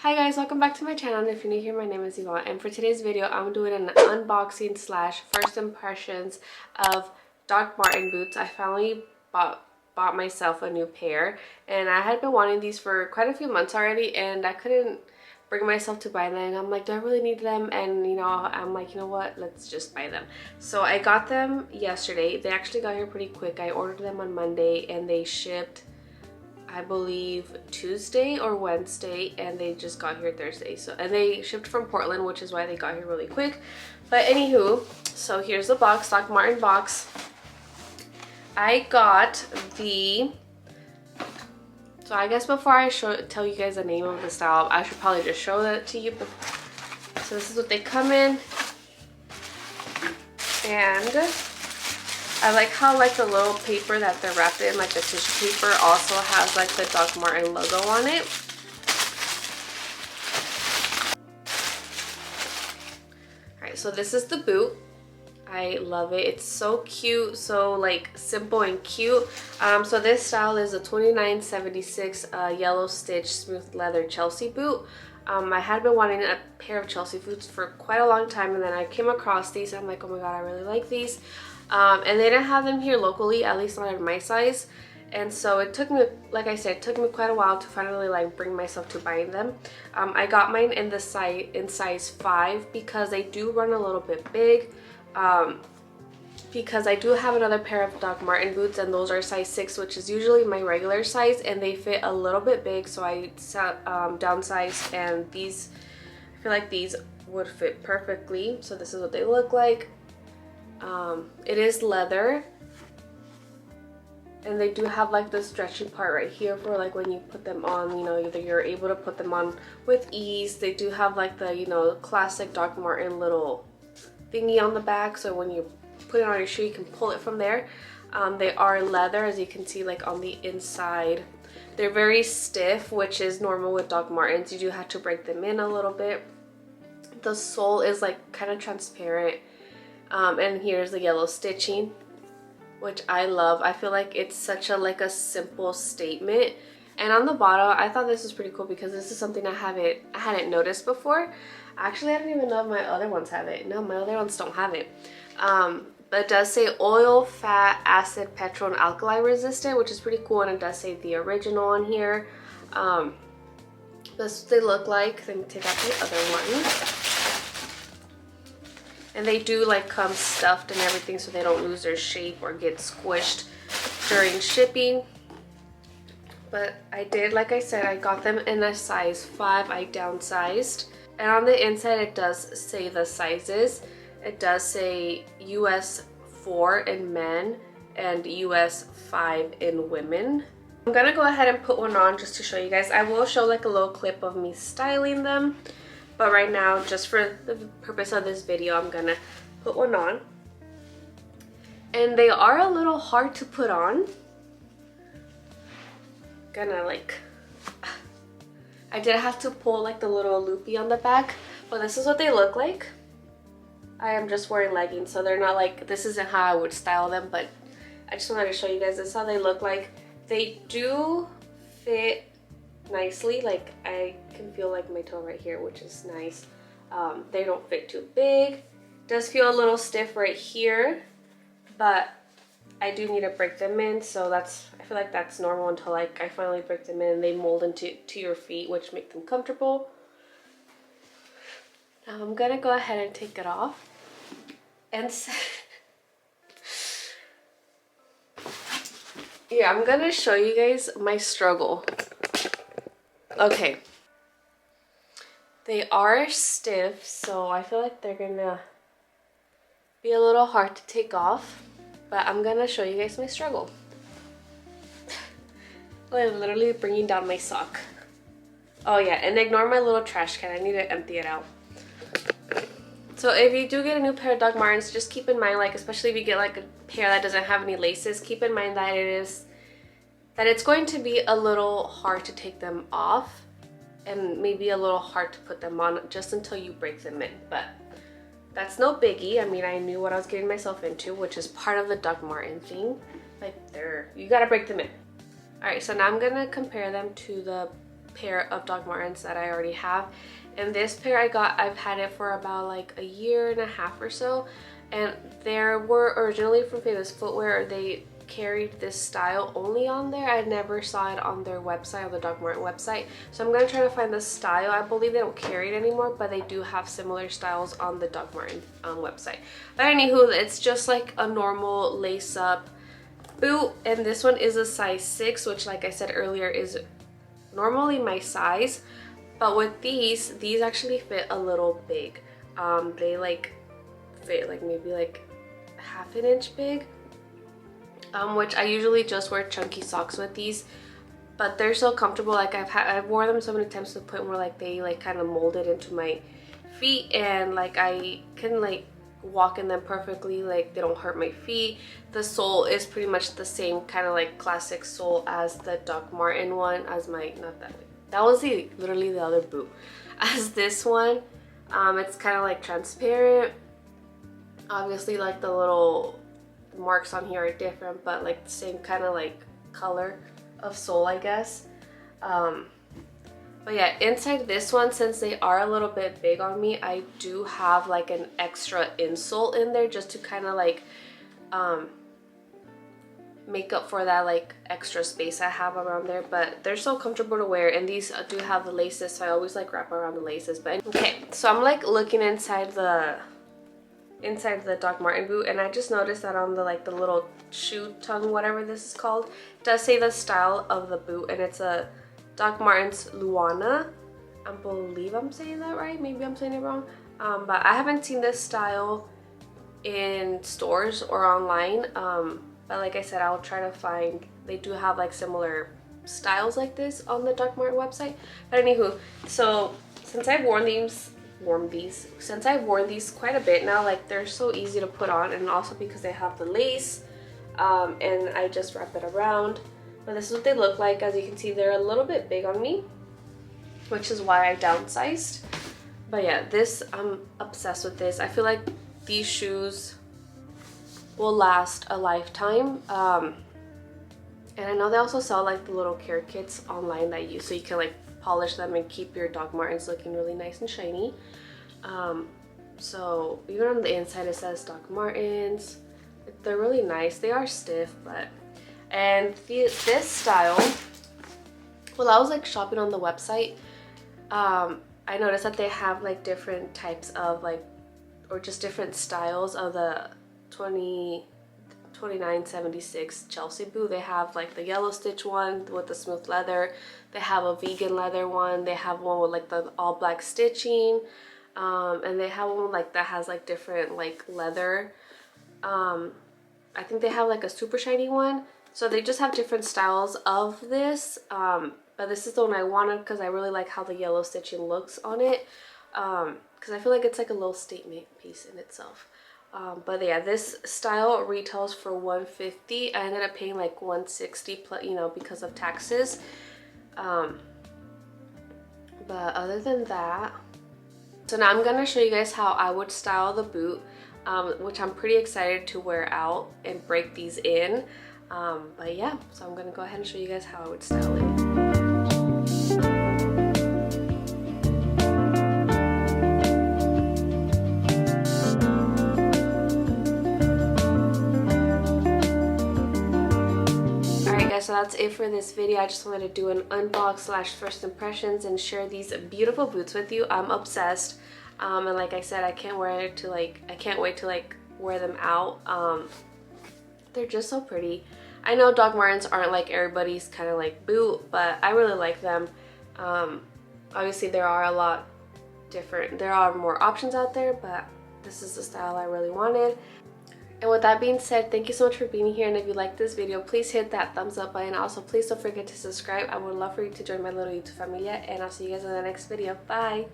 Hi guys, welcome back to my channel. If you're new here, my name is Ivonne, and for today's video I'm doing an unboxing slash first impressions of Doc Marten boots. I finally bought myself a new pair, and I had been wanting these for quite a few months already, and I couldn't bring myself to buy them. And I'm like, do I really need them? And I'm like, you know what, let's just buy them. So I got them yesterday. They actually got here pretty quick. I ordered them on Monday and they shipped, I believe, Tuesday or Wednesday, and they just got here Thursday. And they shipped from Portland, which is why they got here really quick. But anywho, so here's the box, Doc Marten box. I got the, so I guess before I tell you guys the name of the style, I should probably just show that to you. So this is what they come in, and I like how the little paper that they're wrapped in, like the tissue paper, also has like the Doc Marten logo on it. Alright, so this is the boot. I love it. It's so cute, so like simple and cute. So this style is a 2976 yellow stitch smooth leather Chelsea boot. I had been wanting a pair of Chelsea boots for quite a long time, and then I came across these and I'm like, oh my god, I really like these. And they didn't have them here locally, at least not in my size. And so it took me, like I said, it took me quite a while to finally bring myself to buying them. I got mine in size 5 because they do run a little bit big. Because I do have another pair of Doc Marten boots, and those are size 6, which is usually my regular size, and they fit a little bit big, so I downsized, and these, I feel like these would fit perfectly. So this is what they look like. It is leather, and they do have like the stretchy part right here for like when you put them on, either you're able to put them on with ease. They do have like the classic Doc Marten little thingy on the back, so when you put it on your shoe you can pull it from there. They are leather, as you can see, like on the inside. They're very stiff, which is normal with Doc Martens. You do have to break them in a little bit. The sole is like kind of transparent. And here's the yellow stitching, which I love. I feel like it's such a simple statement. And on the bottom, I thought this was pretty cool because this is something I hadn't noticed before. Actually, I don't even know if my other ones have it. No, my other ones don't have it. But it does say oil, fat, acid, petrol, and alkali resistant, which is pretty cool. And it does say the original on here. That's what they look like. Let me take out the other one. And they do come stuffed and everything, so they don't lose their shape or get squished during shipping. But I did, like I said, I got them in a size 5. I downsized. And on the inside it does say the sizes. It does say US 4 in men and US 5 in women. I'm gonna go ahead and put one on just to show you guys. I will show a little clip of me styling them. But right now, just for the purpose of this video, I'm gonna put one on. And they are a little hard to put on. I did have to pull the little loopy on the back, but this is what they look like. I am just wearing leggings, so they're not this isn't how I would style them, but I just wanted to show you guys this is how they look like. They do fit nicely. I can feel my toe right here, which is nice. They don't fit too big. It does feel a little stiff right here, but I do need to break them in, so I feel like that's normal until I finally break them in and they mold into your feet, which make them comfortable. Now I'm gonna go ahead and take it off, and yeah, I'm gonna show you guys my struggle. Okay, they are stiff, so I feel like they're gonna be a little hard to take off, but I'm gonna show you guys my struggle. I'm literally bringing down my sock. Oh yeah, and ignore my little trash can. I need to empty it out. So if you do get a new pair of Doc Martens, just keep in mind, especially if you get a pair that doesn't have any laces, keep in mind that it's going to be a little hard to take them off, and maybe a little hard to put them on just until you break them in. But that's no biggie. I mean, I knew what I was getting myself into, which is part of the Doc Marten thing. You gotta break them in. All right, so now I'm gonna compare them to the pair of Doc Martens that I already have. And this pair I've had it for about like a year and a half or so, and they were originally from Famous Footwear. They carried this style only on there. I never saw it on their website, on the Doc Marten website, so I'm gonna try to find the style. I believe they don't carry it anymore, but they do have similar styles on the Doc Marten website. But anywho, it's just like a normal lace up boot, and this one is a size 6, which like I said earlier is normally my size, but with these actually fit a little big. They like fit like maybe like half an inch big, which I usually just wear chunky socks with these, but they're so comfortable. Like I've worn them so many times to the point where like they like kind of molded into my feet, and like I can like walk in them perfectly. Like they don't hurt my feet. The sole is pretty much the same kind of like classic sole as the Doc Marten one, as my, not that way, that was literally the other boot, as this one. It's kind of like transparent. Obviously like the little marks on here are different, but like the same kind of like color of sole, I guess. But yeah, inside this one, since they are a little bit big on me, I do have like an extra insole in there just to kind of like make up for that like extra space I have around there. But they're so comfortable to wear, and these do have the laces, so I always like wrap around the laces. But okay, so I'm like looking inside the Doc Marten boot, and I just noticed that on the like the little shoe tongue, whatever this is called, it does say the style of the boot, and it's a Doc Martens Luana. I believe I'm saying that right, maybe I'm saying it wrong, but I haven't seen this style in stores or online, but like I said, I'll try to find, they do have like similar styles like this on the Doc Marten website. But anywho, so since I've worn these quite a bit now, like they're so easy to put on, and also because they have the lace, and I just wrap it around. But this is what they look like. As you can see, they're a little bit big on me, which is why I downsized. But yeah, this, I'm obsessed with this. I feel like these shoes will last a lifetime. And I know they also sell like the little care kits online that so you can like polish them and keep your Doc Martens looking really nice and shiny. So even on the inside it says Doc Martens. They're really nice. They are stiff, but, and this style, well, I was like shopping on the website, I noticed that they have like different types of like, or just different styles of the 2976 Chelsea boot. They have like the yellow stitch one with the smooth leather. They have a vegan leather one. They have one with like the all black stitching, and they have one like that has like different like leather. I think they have like a super shiny one. So they just have different styles of this, but this is the one I wanted because I really like how the yellow stitching looks on it, because I feel like it's like a little statement piece in itself. But yeah, this style retails for $150. I ended up paying like $160 plus, you know, because of taxes. But other than that, so now I'm gonna show you guys how I would style the boot, which I'm pretty excited to wear out and break these in. But yeah, so I'm gonna go ahead and show you guys how I would style it. So that's it for this video. I just wanted to do an unbox / first impressions and share these beautiful boots with you. I'm obsessed, and like I said, I can't wait to wear them out. They're just so pretty. I know Doc Martens aren't like everybody's kind of like boot, but I really like them. Obviously there are more options out there, but this is the style I really wanted. And with that being said, thank you so much for being here, and if you like this video, please hit that thumbs up button. Also, please don't forget to subscribe. I would love for you to join my little YouTube familia, and I'll see you guys in the next video. Bye!